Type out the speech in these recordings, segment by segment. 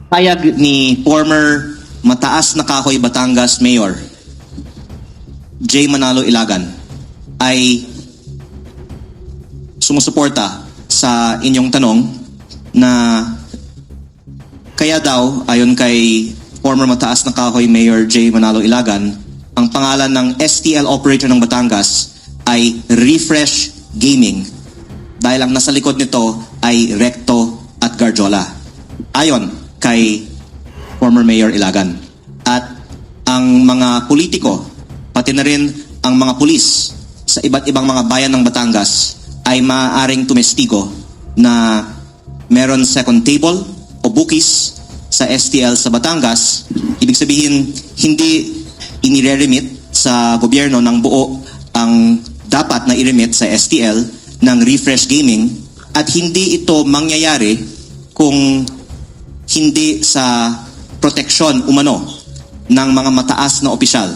payag ni former Mataas na Kahoy Batangas Mayor J. Manalo Ilagan ay sumusuporta sa inyong tanong na kaya daw, ayon kay former Mataas na Kahoy Mayor J. Manalo Ilagan, ang pangalan ng STL operator ng Batangas ay Refresh Gaming dahil ang nasa likod nito ay Recto at Garjola. Ayon kay former Mayor Ilagan. At ang mga politiko, pati na rin ang mga pulis sa iba't ibang mga bayan ng Batangas ay maaaring tumestigo na meron second table o bookies sa STL sa Batangas. Ibig sabihin, hindi inire-remit sa gobyerno ng buo ang dapat na i-remit sa STL ng Refresh Gaming at hindi ito mangyayari kung hindi sa proteksyon umano ng mga mataas na opisyal.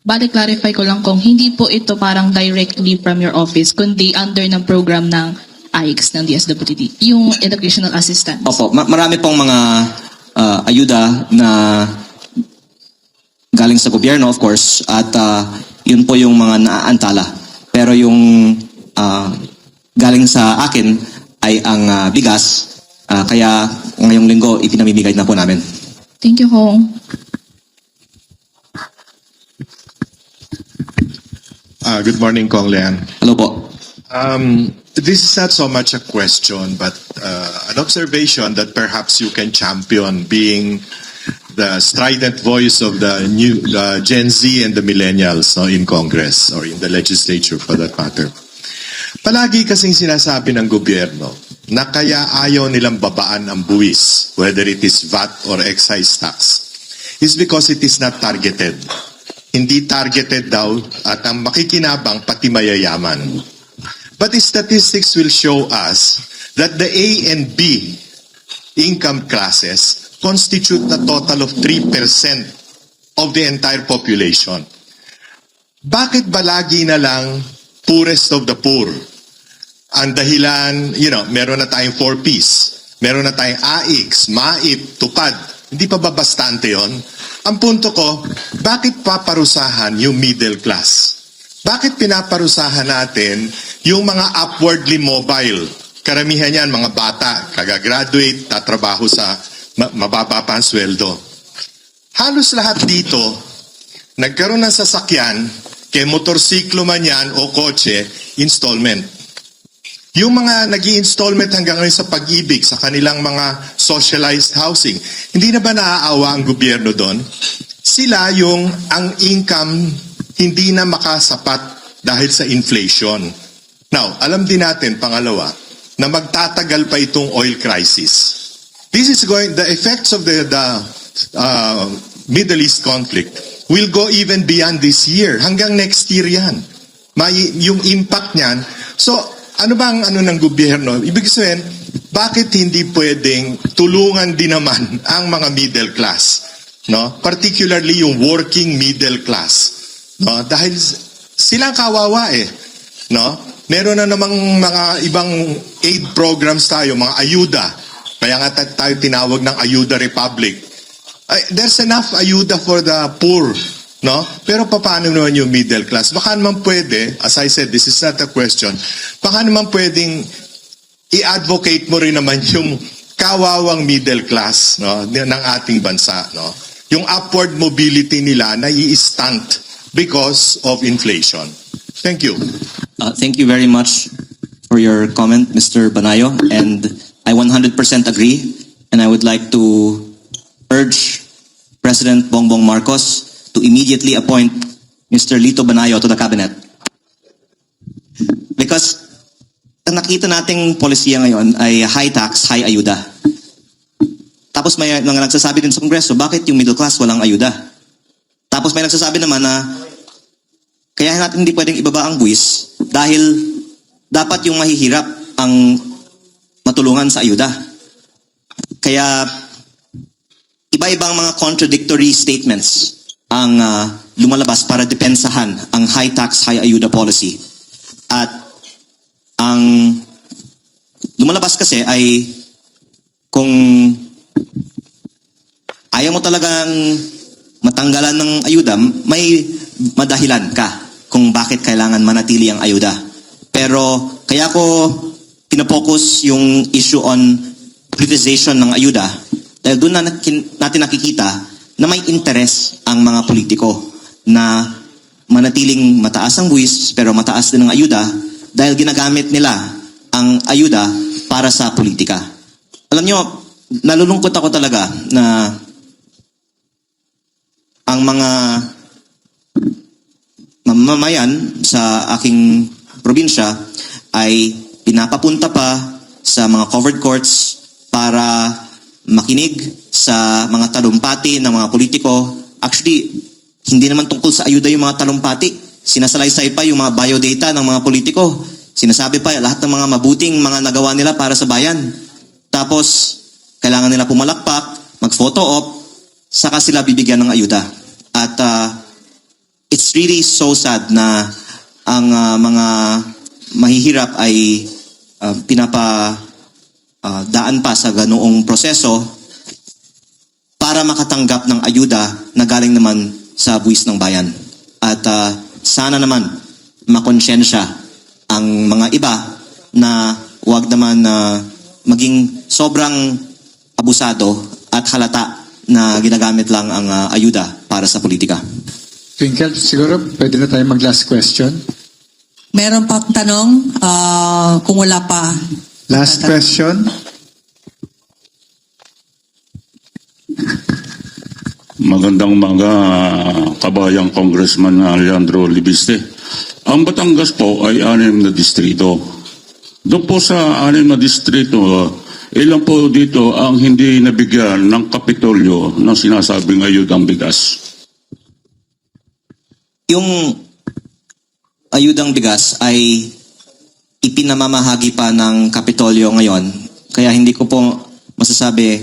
Bale, clarify ko lang kung hindi po ito parang directly from your office, kundi under ng program ng AIX ng DSWD, yung Educational Assistance. Opo, marami pong mga ayuda na galing sa gobyerno, of course, at yun po yung mga naaantala. Pero yung galing sa akin ay ang bigas, kaya ngayong linggo ipinamimigay na po namin. Thank you, Hong. Good morning, Kong Lian. Hello po. This is not so much a question, but an observation that perhaps you can champion, being the strident voice of the Gen Z and the millennials in Congress or in the legislature for that matter. Palagi kasing sinasabi ng gobyerno na kaya ayaw nilang babaan ang buwis, whether it is VAT or excise tax, is because it is not targeted. Hindi targeted daw at ang makikinabang pati mayayaman. But the statistics will show us that the A and B income classes constitute a total of 3% of the entire population. Bakit ba lagi na lang poorest of the poor? Ang dahilan, meron na tayong 4Ps, meron na tayong AIX, MAIP, TUPAD. Hindi pa ba bastante yon? Ang punto ko, bakit paparusahan yung middle class? Bakit pinaparusahan natin yung mga upwardly mobile? Karamihan yan, mga bata, kagagraduate, tatrabaho sa mababa pa ang sweldo. Halos lahat dito, nagkaroon ng sasakyan, kay motorsiklo man yan o kotse, installment. Yung mga nag-i-installment hanggang ngayon sa Pag-ibig, sa kanilang mga socialized housing, hindi na ba naaawa ang gobyerno doon? Sila yung ang income hindi na makasapat dahil sa inflation. Now, alam din natin, pangalawa, na magtatagal pa itong oil crisis. The effects of the Middle East conflict will go even beyond this year. Hanggang next year yan. Yung impact niyan. So, ano ba ang ng gobyerno? Ibig sabihin, bakit hindi pwedeng tulungan din naman ang mga middle class? No? Particularly yung working middle class. No? Dahil silang kawawa eh. No? Meron na namang mga ibang aid programs tayo, mga ayuda. Kaya nga tayo tinawag ng Ayuda Republic. There's enough ayuda for the poor. No? Pero paano naman yung middle class? Baka naman pwede, as I said, this is not a question, baka naman pwedeng i-advocate mo rin naman yung kawawang middle class, no, ng ating bansa. No? Yung upward mobility nila na i-stunt because of inflation. Thank you. Thank you very much for your comment, Mr. Banayo. And I 100% agree. And I would like to urge President Bongbong Marcos to immediately appoint Mr. Lito Banayo to the cabinet. Because ang nakita nating polisiya ngayon ay high tax, high ayuda. Tapos may mga nagsasabi din sa Kongreso, bakit yung middle class walang ayuda? Tapos may nagsasabi naman na kaya natin hindi pwedeng ibaba ang buwis dahil dapat yung mahihirap ang matulungan sa ayuda. Kaya iba-ibang mga contradictory statements ang lumalabas para depensahan ang high tax, high ayuda policy. At ang lumalabas lumalabas kasi ay kung ayaw mo talagang matanggalan ng ayuda, may madahilan ka kung bakit kailangan manatili ang ayuda. Pero kaya ko pinapokus yung issue on politicization ng ayuda dahil doon na natin nakikita na may interes ang mga politiko na manatiling mataas ang buwis pero mataas din ang ayuda dahil ginagamit nila ang ayuda para sa politika. Alam nyo, nalulungkot ako talaga na ang mga mamamayan sa aking probinsya ay pinapapunta pa sa mga covered courts para makinig sa mga talumpati ng mga politiko. Actually, hindi naman tungkol sa ayuda yung mga talumpati. Sinasalaysay pa yung mga biodata ng mga politiko. Sinasabi pa lahat ng mga mabuting mga nagawa nila para sa bayan. Tapos, kailangan nila pumalakpak, mag-photo op, saka sila bibigyan ng ayuda. At it's really so sad na ang mga mahihirap ay daan pa sa ganoong proseso para makatanggap ng ayuda na galing naman sa buwis ng bayan. At sana naman makonsyensya ang mga iba na huwag naman maging sobrang abusado at halata na ginagamit lang ang ayuda para sa politika. Twinkle, siguro pwede na tayo mag-last question. Meron pa tanong kung wala pa. Last question. Magandang mga kabayang Congressman Alejandro Libiste. Ang Batangas po ay 6 na distrito. Doon po sa 6 na distrito, ilan po dito ang hindi nabigyan ng Kapitolyo ng sinasabing ayudang bigas? Yung ayudang bigas ay ipinamamahagi pa ng Kapitolyo ngayon. Kaya hindi ko po masasabi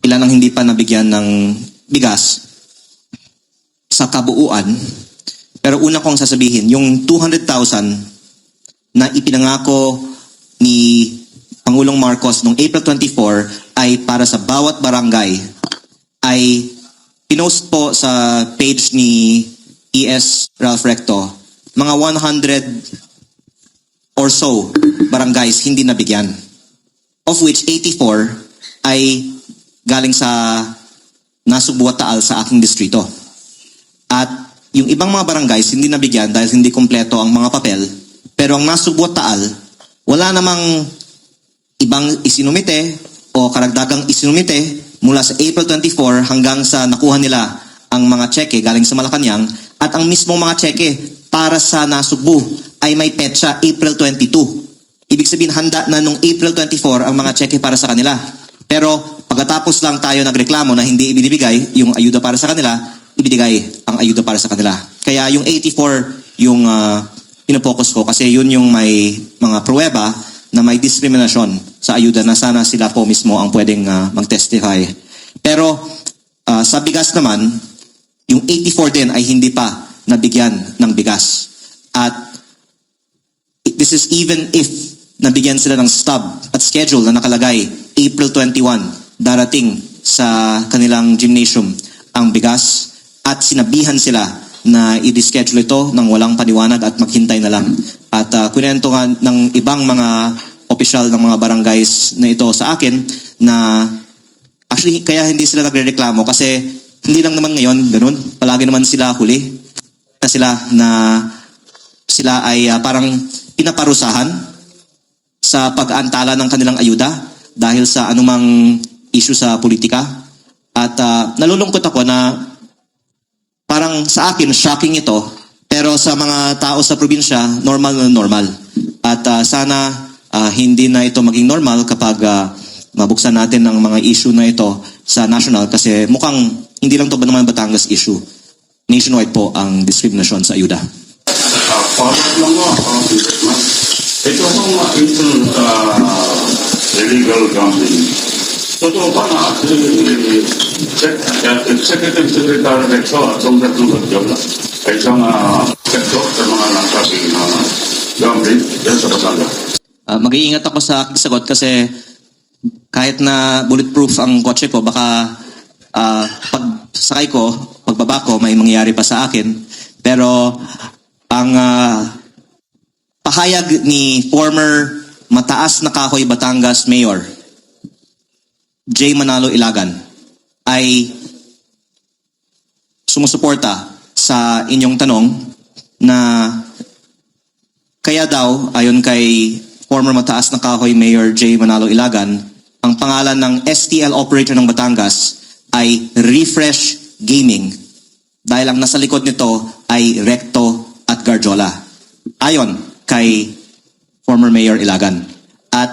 ilan ang hindi pa nabigyan ng bigas sa kabuuan. Pero una kong sasabihin, yung 200,000 na ipinangako ni Pangulong Marcos noong April 24 ay para sa bawat barangay ay pinost po sa page ni ES Ralph Recto. Mga 100 or so barangays hindi nabigyan. Of which 84 ay galing sa Nasugbu at Taal sa aking distrito. At yung ibang mga barangays hindi nabigyan dahil hindi kompleto ang mga papel. Pero ang Nasugbu at Taal, wala namang ibang isinumite o karagdagang isinumite mula sa April 24 hanggang sa nakuha nila ang mga tseke galing sa Malacanang at ang mismong mga tseke para sa Nasugbu ay may petsa April 22. Ibig sabihin handa na nung April 24 ang mga tseke para sa kanila. Pero pagkatapos lang tayo nagreklamo na hindi ibinibigay yung ayuda para sa kanila, ibinigay ang ayuda para sa kanila. Kaya yung 84 yung pinapokus ko kasi yun yung may mga pruweba na may diskriminasyon sa ayuda na sana sila po mismo ang pwedeng mag-testify. Pero sa bigas naman, yung 84 din ay hindi pa nabigyan ng bigas. At this is even if nabigyan sila ng stub at schedule na nakalagay April 21 darating sa kanilang gymnasium ang bigas at sinabihan sila na i-reschedule ito ng walang paniwanag at maghintay na lang. At kunento nga ng ibang mga opisyal ng mga barangays na ito sa akin na actually kaya hindi sila nagrereklamo kasi hindi lang naman ngayon ganun. Palagi naman sila huli na sila ay parang pinaparusahan sa pag-aantala ng kanilang ayuda dahil sa anumang issue sa politika. At nalulungkot ako na parang sa akin, shocking ito, pero sa mga tao sa probinsya, normal na normal. At sana hindi na ito maging normal kapag mabuksan natin ang mga issue na ito sa national kasi mukhang hindi lang ito ba naman Batangas issue. Nationwide po ang diskriminasyon sa ayuda. Follow-up lang mo, ito ang illegal gambling. Totoo ba na Secretary Recto at ang natulog job na ay isang sektor sa mga nasabing gambling yan sa Batangas? mag-iingat ako sa aking sagot kasi kahit na bulletproof ang kotse ko, baka pag sakay ko, pagbaba ko, may mangyayari pa sa akin. Pero ang pahayag ni former Mataas na Kahoy Batangas Mayor J. Manalo Ilagan ay sumusuporta sa inyong tanong na kaya daw, ayon kay former Mataas na Kahoy Mayor J. Manalo Ilagan, ang pangalan ng STL operator ng Batangas ay Refresh Gaming dahil ang nasa likod nito ay Recto at Garjola. Ayon kay former Mayor Ilagan. At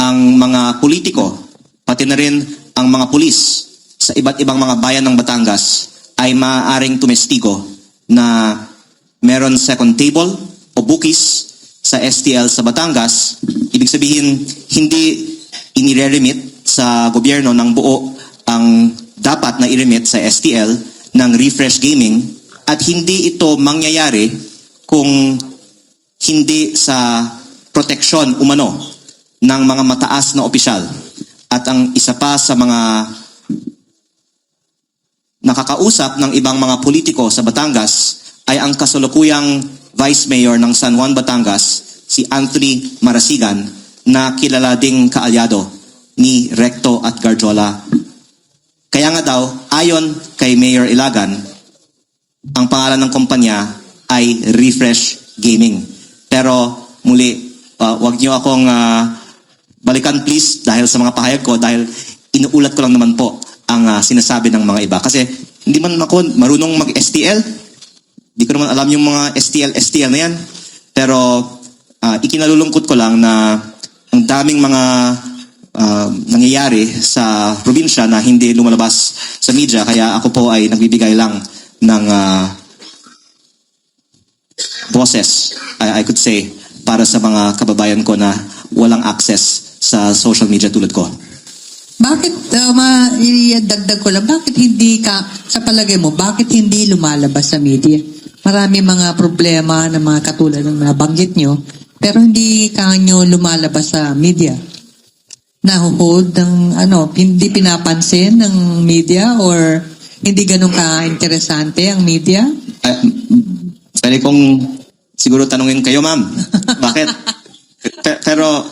ang mga politiko, pati na rin ang mga pulis sa iba't ibang mga bayan ng Batangas ay maaaring tumestigo na meron second table o bookies sa STL sa Batangas. Ibig sabihin, hindi inire-remit sa gobyerno ng buo ang dapat na i-remit sa STL ng Refresh Gaming at hindi ito mangyayari kung hindi sa proteksyon umano ng mga mataas na opisyal. At ang isa pa sa mga nakakausap ng ibang mga politiko sa Batangas ay ang kasalukuyang Vice Mayor ng San Juan, Batangas, si Anthony Marasigan, na kilala ding kaalyado ni Recto at Garjola. Kaya nga daw, ayon kay Mayor Ilagan, ang pangalan ng kumpanya ay Refresh Gaming. Pero muli, wag niyo akong balikan please dahil sa mga pahayag ko, dahil inuulat ko lang naman po ang sinasabi ng mga iba. Kasi hindi man ako marunong mag-STL. Hindi ko naman alam yung mga STL na yan. Pero ikinalulungkot ko lang na ang daming mga nangyayari sa probinsya na hindi lumalabas sa media. Kaya ako po ay nagbibigay lang ng boses, I could say, para sa mga kababayan ko na walang access sa social media tulad ko. Bakit, idagdag ko lang, bakit hindi ka, sa palagay mo, bakit hindi lumalabas sa media? Marami mga problema na mga katulad ng nabanggit nyo, pero hindi kanyo lumalabas sa media. Nahuhold ng, hindi pinapansin ng media or hindi ganun ka-interesante ang media? Pwede kong siguro tanungin kayo, ma'am. Bakit? Pero,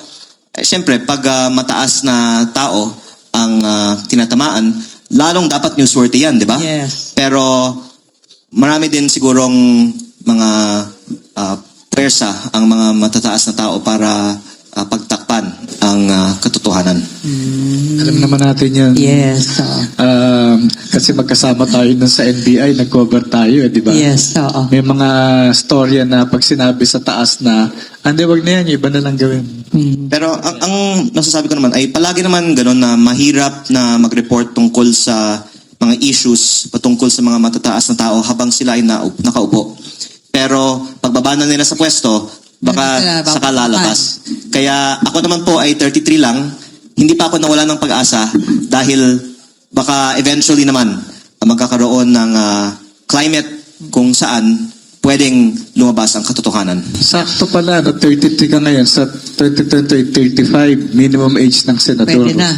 siyempre, pag mataas na tao ang tinatamaan, lalong dapat newsworthy yan, di ba? Yes. Pero, marami din sigurong mga pwersa ang mga matataas na tao para pagtakpan ang katotohanan. Alam naman natin yan. Yes. Kasi magkasama tayo nun sa NBI, nag-cover tayo, di ba? Yes, oo. May mga storya na pag sinabi sa taas na, wag na yan, iba na lang gawin. Pero ang masasabi ko naman ay palagi naman ganun na mahirap na mag-report tungkol sa mga issues patungkol sa mga matataas na tao habang sila ay nakaupo. Pero pagbaba na nila sa pwesto, baka saka lalabas. Kaya ako naman po ay 33 lang, hindi pa ako nawala ng pag-asa dahil baka eventually naman magkakaroon ng climate kung saan pwedeng lumabas ang katotohanan. Sakto pala, 33 ka ngayon, sa 2035, minimum age ng senador. Pwede na.